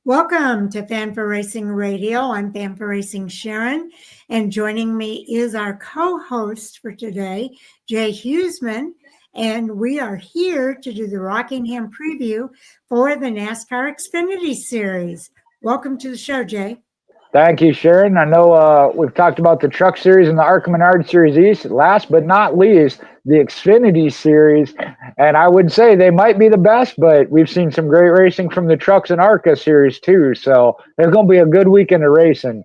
Welcome to Fan for Racing Radio. I'm Fan for Racing Sharon, and joining me is our co-host for today, Jay Huseman, and we are here to do the Rockingham preview for the NASCAR Xfinity Series. Welcome to the show, Jay. Thank you, Sharon. I know we've talked about the Truck Series and the ARCA Menard Series East. Last but not least, the Xfinity Series. And I would say they might be the best, but we've seen some great racing from the Trucks and ARCA Series too. So there's going to be a good weekend of racing.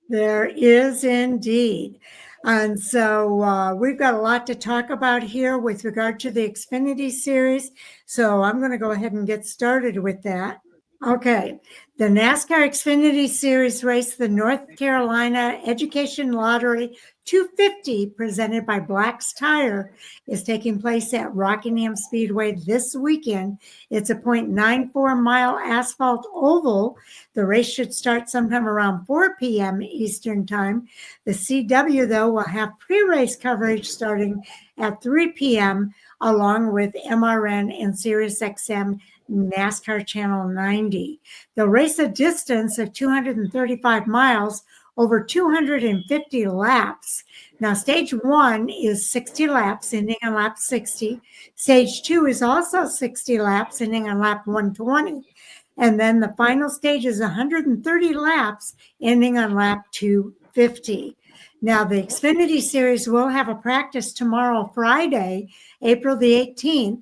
There is indeed. And so we've got a lot to talk about here with regard to the Xfinity Series. So I'm going to go ahead and get started with that. Okay, the NASCAR Xfinity Series race, the North Carolina Education Lottery 250, presented by Black's Tire, is taking place at Rockingham Speedway this weekend. It's a 0.94-mile asphalt oval. The race should start sometime around 4 p.m. Eastern Time. The CW, though, will have pre-race coverage starting at 3 p.m., along with MRN and SiriusXM NASCAR Channel 90. They'll race a distance of 235 miles over 250 laps. Now, stage 1 is 60 laps, ending on lap 60. Stage 2 is also 60 laps, ending on lap 120. And then the final stage is 130 laps, ending on lap 250. Now, the Xfinity Series will have a practice tomorrow, Friday, April the 18th,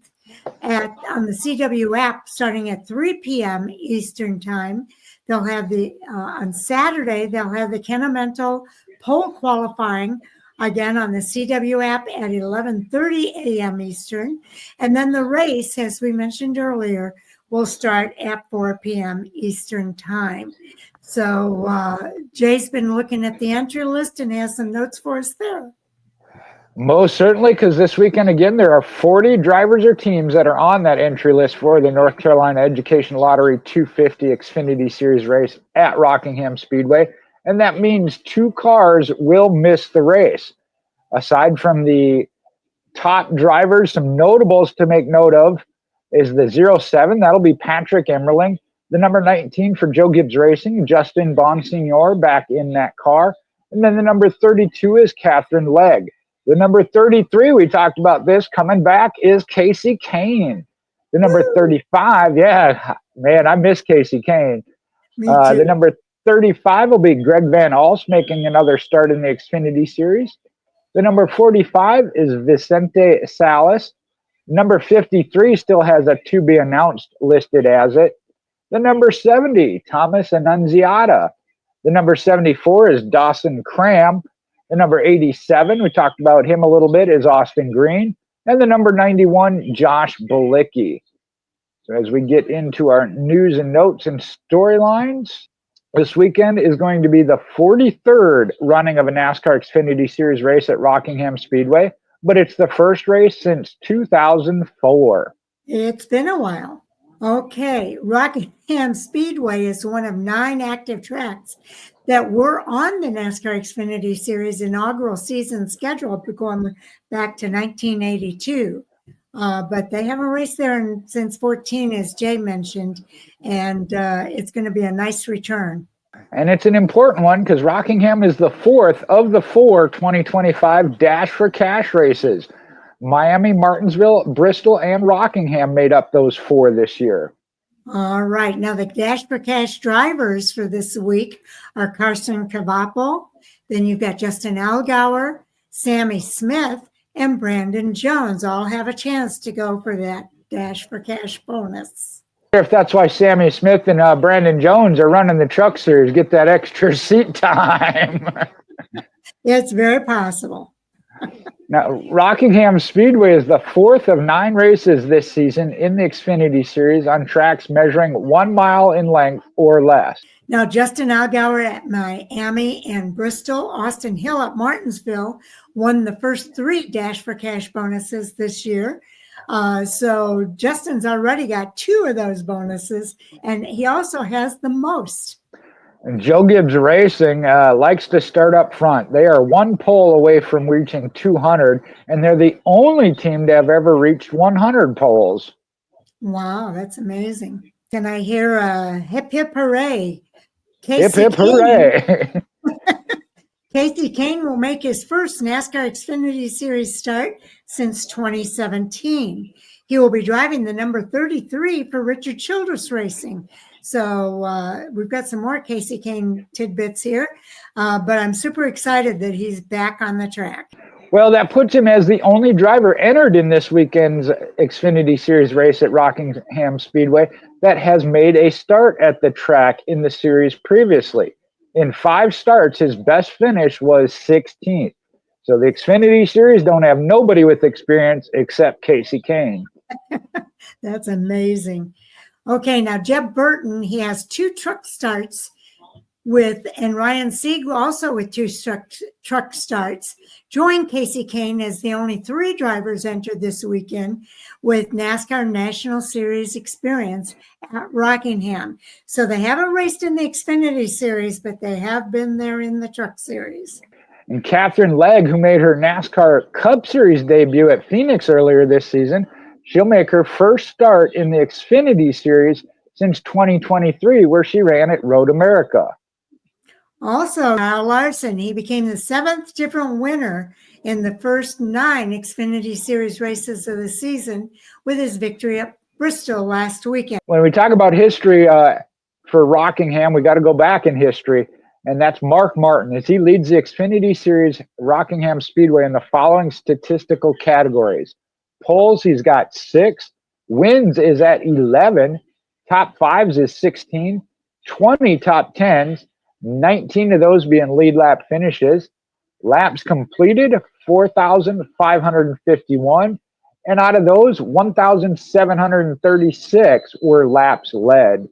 on the CW app starting at 3 p.m. Eastern Time. They'll have on Saturday, they'll have the Kennemental pole qualifying again on the CW app at 11:30 a.m. Eastern. And then the race, as we mentioned earlier, will start at 4 p.m. Eastern Time. So Jay's been looking at the entry list and has some notes for us there. Most certainly, because this weekend, again, there are 40 drivers or teams that are on that entry list for the North Carolina Education Lottery 250 Xfinity Series race at Rockingham Speedway. And that means 2 cars will miss the race. Aside from the top drivers, some notables to make note of is the 07. That'll be Patrick Emmerling. The number 19 for Joe Gibbs Racing, Justin Bonsignor back in that car. And then the number 32 is Catherine Legg. The number 33, we talked about this, coming back is Casey Kane. The number 35, yeah, man, I miss Casey Kane. The number 35 will be Greg Van Alst making another start in the Xfinity Series. The number 45 is Vicente Salas. Number 53 still has a to be announced listed as it. The number 70, Thomas Annunziata. The number 74 is Dawson Cram. The number 87, we talked about him a little bit, is Austin Green. And the number 91, Josh Bilicki. So as we get into our news and notes and storylines, this weekend is going to be the 43rd running of a NASCAR Xfinity Series race at Rockingham Speedway, but it's the first race since 2004. It's been a while. Okay, Rockingham Speedway is one of 9 active tracks that were on the NASCAR Xfinity Series inaugural season schedule going back to 1982. But they haven't raced there since 14, as Jay mentioned, and it's going to be a nice return. And it's an important one because Rockingham is the 4th of the 4 2025 Dash for Cash races. Miami, Martinsville, Bristol, and Rockingham made up those 4 this year. All right. Now, the Dash for Cash drivers for this week are Carson Cavapo. Then you've got Justin Allgaier, Sammy Smith, and Brandon Jones. All have a chance to go for that Dash for Cash bonus. If that's why Sammy Smith and Brandon Jones are running the Truck Series, get that extra seat time. It's very possible. Now, Rockingham Speedway is the 4th of 9 races this season in the Xfinity Series on tracks measuring 1 mile in length or less. Now, Justin Allgaier at Miami and Bristol, Austin Hill at Martinsville won the first 3 Dash for Cash bonuses this year. So Justin's already got 2 of those bonuses, and he also has the most. And Joe Gibbs Racing likes to start up front. They are 1 pole away from reaching 200, and they're the only team to have ever reached 100 poles. Wow, that's amazing. Can I hear a hip hip hooray? Hip, Casey hip, Kane. hooray. Casey Kane will make his first NASCAR Xfinity Series start since 2017. He will be driving the number 33 for Richard Childress Racing. So we've got some more Casey Kane tidbits here, but I'm super excited that he's back on the track. Well, that puts him as the only driver entered in this weekend's Xfinity Series race at Rockingham Speedway that has made a start at the track in the series previously. In 5 starts, his best finish was 16th. So the Xfinity Series don't have nobody with experience except Casey Kane. That's amazing. Okay, now Jeb Burton, he has 2 truck starts and Ryan Sieg also with 2 truck starts. Joined Casey Kane as the only 3 drivers entered this weekend with NASCAR National Series experience at Rockingham. So they haven't raced in the Xfinity Series, but they have been there in the Truck Series. And Catherine Legg, who made her NASCAR Cup Series debut at Phoenix earlier this season, she'll make her first start in the Xfinity Series since 2023, where she ran at Road America. Also, Kyle Larson, he became the 7th different winner in the first 9 Xfinity Series races of the season with his victory at Bristol last weekend. When we talk about history for Rockingham, we got to go back in history, and that's Mark Martin as he leads the Xfinity Series Rockingham Speedway in the following statistical categories. Poles, he's got 6. Wins is at 11. Top 5s is 16. 20 top 10s. 19 of those being lead lap finishes. Laps completed, 4,551. And out of those, 1,736 were laps led.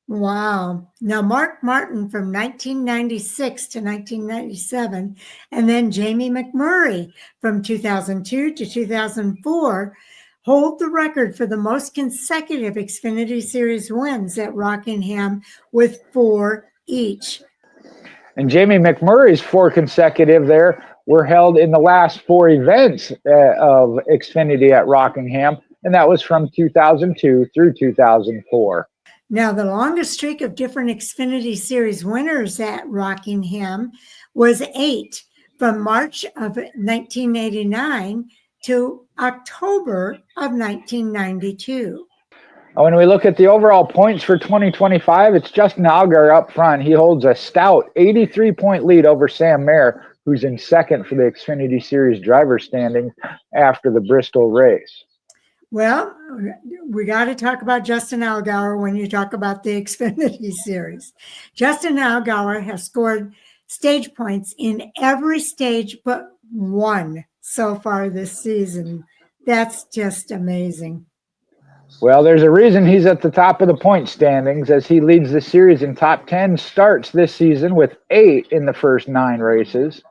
Wow. Now, Mark Martin from 1996 to 1997, and then Jamie McMurray from 2002 to 2004 hold the record for the most consecutive Xfinity Series wins at Rockingham with 4 each. And Jamie McMurray's 4 consecutive there were held in the last 4 events of Xfinity at Rockingham, and that was from 2002 through 2004. Now, the longest streak of different Xfinity Series winners at Rockingham was 8, from March of 1989 to October of 1992. When we look at the overall points for 2025, it's Justin Allgaier up front. He holds a stout 83-point lead over Sam Mayer, who's in second for the Xfinity Series driver standing after the Bristol race. Well, we got to talk about Justin Allgaier when you talk about the Xfinity Series. Justin Allgaier has scored stage points in every stage but 1 so far this season. That's just amazing. Well, there's a reason he's at the top of the point standings as he leads the series in top 10 starts this season with 8 in the first 9 races.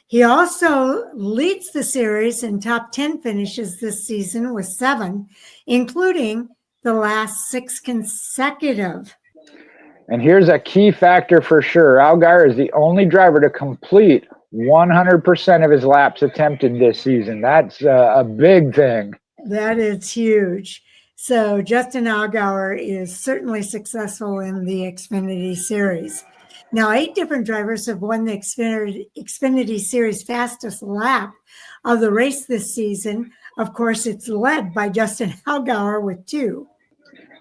He also leads the series in top 10 finishes this season with 7, including the last 6 consecutive. And here's a key factor for sure. Allgaier is the only driver to complete 100% of his laps attempted this season. That's a big thing. That is huge. So Justin Allgaier is certainly successful in the Xfinity Series. Now, 8 different drivers have won the Xfinity Series fastest lap of the race this season. Of course, it's led by Justin Allgaier with 2.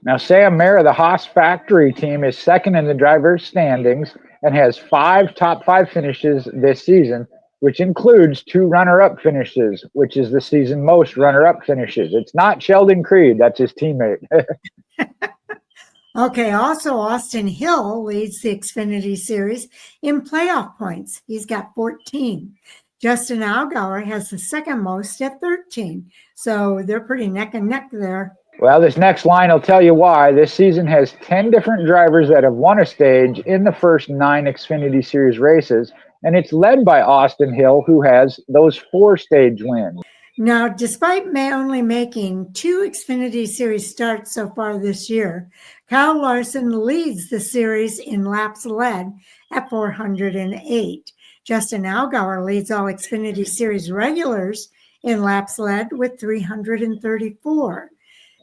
Now, Sam Mayer, the Haas factory team, is second in the driver's standings and has 5 top 5 finishes this season, which includes 2 runner-up finishes, which is the season most runner-up finishes. It's not Sheldon Creed, that's his teammate. Okay, also Austin Hill leads the Xfinity Series in playoff points. He's got 14. Justin Allgaier has the second most at 13. So they're pretty neck and neck there. Well, this next line will tell you why. This season has 10 different drivers that have won a stage in the first 9 Xfinity Series races, and it's led by Austin Hill, who has those 4 stage wins. Now, despite only making 2 Xfinity Series starts so far this year, Kyle Larson leads the series in laps led at 408. Justin Allgaier leads all Xfinity Series regulars in laps led with 334.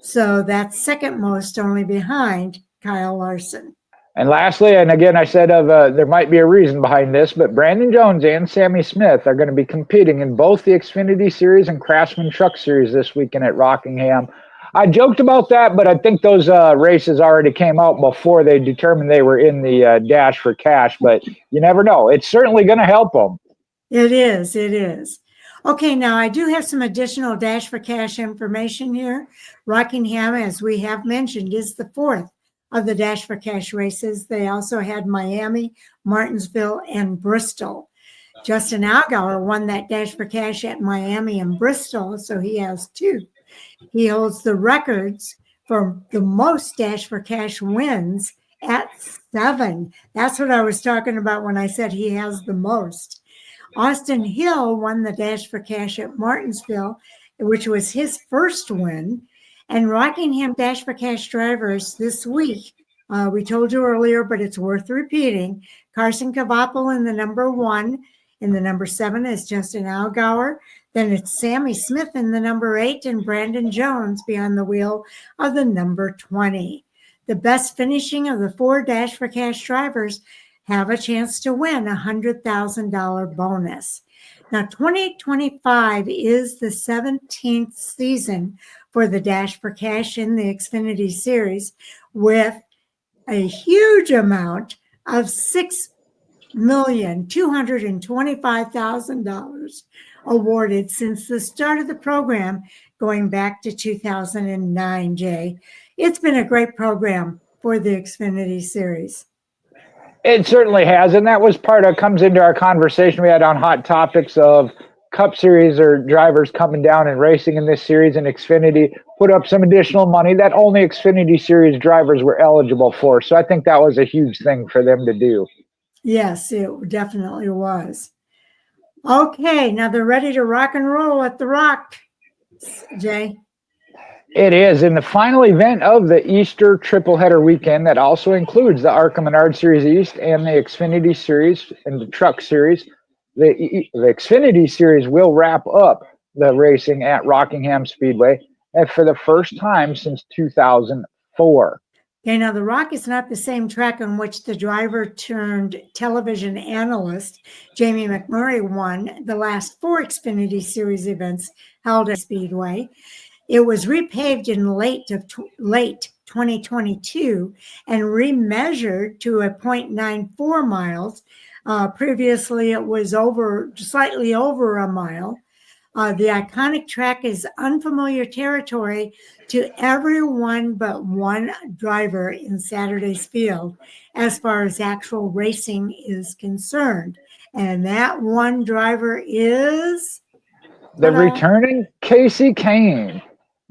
So that's second most, only behind Kyle Larson. And lastly, and again, I said there might be a reason behind this, but Brandon Jones and Sammy Smith are going to be competing in both the Xfinity Series and Craftsman Truck Series this weekend at Rockingham. I joked about that, but I think those races already came out before they determined they were in the Dash for Cash, but you never know. It's certainly going to help them. It is. It is. Okay, now I do have some additional Dash for Cash information here. Rockingham, as we have mentioned, is the fourth of the Dash for Cash races. They also had Miami, Martinsville, and Bristol. Justin Allgaier won that Dash for Cash at Miami and Bristol, so he has two. He holds the records for the most Dash for Cash wins at 7. That's what I was talking about when I said he has the most. Austin Hill won the Dash for Cash at Martinsville, which was his first win. And Rockingham Dash for Cash drivers this week, we told you earlier, but it's worth repeating. Carson Cavapel in the number 1. In the number 7 is Justin Allgaier. Then it's Sammy Smith in the number 8 and Brandon Jones behind the wheel of the number 20. The best finishing of the 4 Dash for Cash drivers have a chance to win a $100,000 bonus. Now, 2025 is the 17th season for the Dash for Cash in the Xfinity Series, with a huge amount of $6,225,000 awarded since the start of the program, going back to 2009, Jay. It's been a great program for the Xfinity Series. It certainly has, and that was comes into our conversation we had on Hot Topics of Cup Series or drivers coming down and racing in this series, and Xfinity put up some additional money that only Xfinity Series drivers were eligible for. So I think that was a huge thing for them to do. Yes, it definitely was. Okay, now they're ready to rock and roll at the Rock, Jay. It is in the final event of the Easter tripleheader weekend that also includes the ARCA Menard Series East and the Xfinity Series and the Truck Series. The Xfinity Series will wrap up the racing at Rockingham Speedway for the first time since 2004. Okay, now the Rock is not the same track on which the driver turned television analyst Jamie McMurray won the last 4 Xfinity Series events held at Speedway. It was repaved in late 2022 and remeasured to a 0.94 miles. Previously, it was slightly over a mile. The iconic track is unfamiliar territory to everyone but one driver in Saturday's field as far as actual racing is concerned. And that one driver is the returning Casey Kane.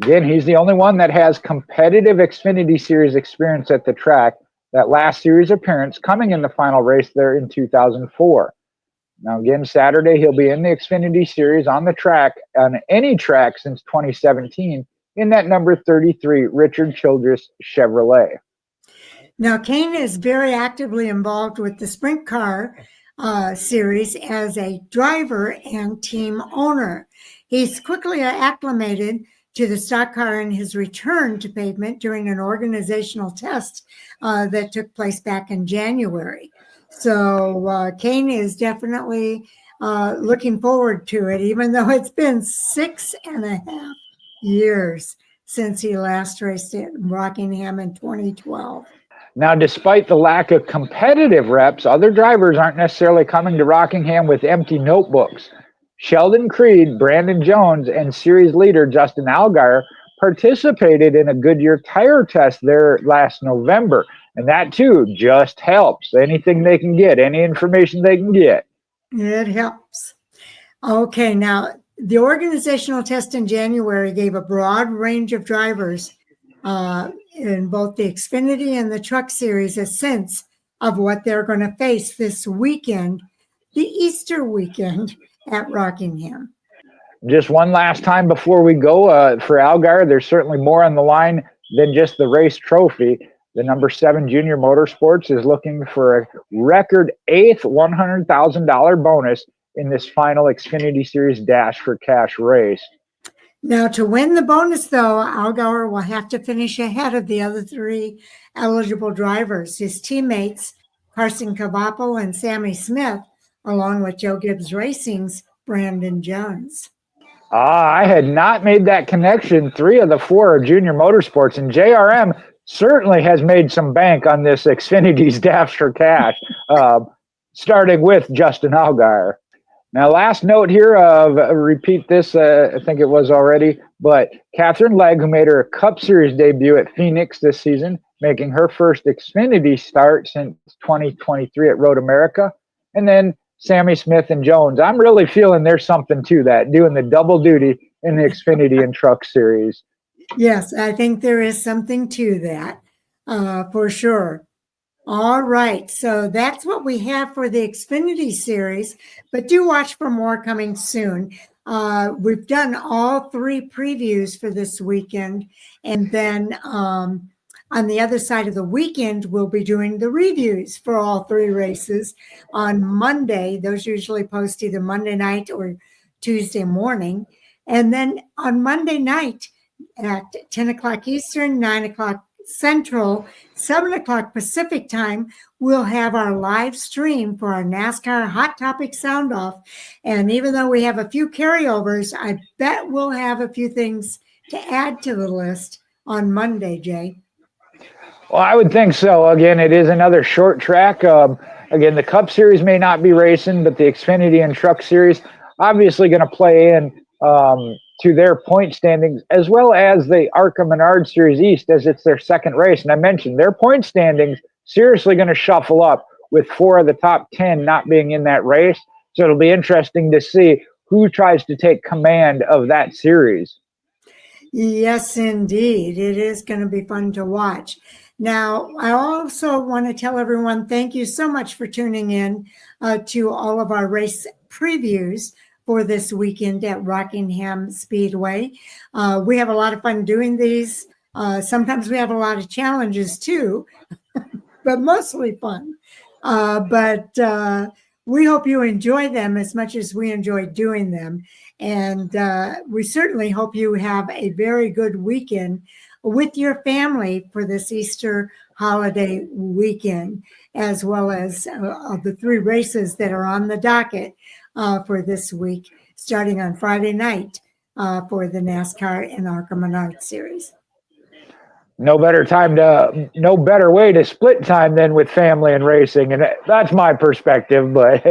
Again, he's the only one that has competitive Xfinity Series experience at the track. That last series appearance coming in the final race there in 2004. Now, again, Saturday, he'll be in the Xfinity Series on the track, on any track since 2017, in that number 33 Richard Childress Chevrolet. Now, Kane is very actively involved with the Sprint Car Series as a driver and team owner. He's quickly acclimated to the stock car in his return to pavement during an organizational test that took place back in January. So Kane is definitely looking forward to it, even though it's been 6.5 years since he last raced at Rockingham in 2012. Now, despite the lack of competitive reps, other drivers aren't necessarily coming to Rockingham with empty notebooks. Sheldon Creed, Brandon Jones, and series leader Justin Allgaier participated in a Goodyear tire test there last November. And that, too, just helps. Anything they can get, any information they can get. It helps. Okay, now, the organizational test in January gave a broad range of drivers in both the Xfinity and the Truck Series a sense of what they're going to face this weekend, the Easter weekend at Rockingham. Just one last time before we go, for Allgaier, there's certainly more on the line than just the race trophy. The number 7 Junior Motorsports is looking for a record 8th $100,000 bonus in this final Xfinity Series Dash for Cash race. Now, to win the bonus, though, Allgaier will have to finish ahead of the other three eligible drivers, his teammates, Carson Cavapo and Sammy Smith, along with Joe Gibbs Racing's Brandon Jones. I had not made that connection. 3 of the 4 are junior motorsports, and JRM certainly has made some bank on this Xfinity's Dash for Cash, starting with Justin Allgaier. Now, last note here repeat this, I think it was already, but Catherine Legg, who made her Cup Series debut at Phoenix this season, making her first Xfinity start since 2023 at Road America, and then Sammy Smith and Jones. I'm really feeling there's something to that, doing the double duty in the Xfinity and Truck Series. Yes, I think there is something to that, for sure. All right, so that's what we have for the Xfinity series, but do watch for more coming soon. We've done all 3 previews for this weekend, and then on the other side of the weekend, we'll be doing the reviews for all 3 races on Monday. Those usually post either Monday night or Tuesday morning. And then on Monday night at 10 o'clock Eastern, 9 o'clock Central, 7 o'clock Pacific time, we'll have our live stream for our NASCAR Hot Topic Sound Off. And even though we have a few carryovers, I bet we'll have a few things to add to the list on Monday, Jay. Well, I would think so. Again, it is another short track. Again, the Cup Series may not be racing, but the Xfinity and Truck Series obviously going to play in to their point standings, as well as the ARCA Menard Series East, as it's their second race. And I mentioned their point standings seriously going to shuffle up with 4 of the top 10 not being in that race. So it'll be interesting to see who tries to take command of that series. Yes, indeed. It is going to be fun to watch. Now, I also want to tell everyone, thank you so much for tuning in to all of our race previews for this weekend at Rockingham Speedway. We have a lot of fun doing these. Sometimes we have a lot of challenges too, but mostly fun. But we hope you enjoy them as much as we enjoy doing them. And we certainly hope you have a very good weekend with your family for this Easter holiday weekend, as well as the 3 races that are on the docket for this week, starting on Friday night for the NASCAR and ARCA Menard Series. No better way to split time than with family and racing. And that's my perspective. But,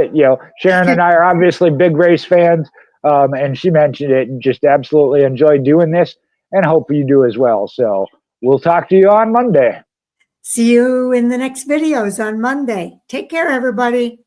Sharon and I are obviously big race fans. And she mentioned it and just absolutely enjoy doing this and hope you do as well. So we'll talk to you on Monday. See you in the next videos on Monday. Take care, everybody.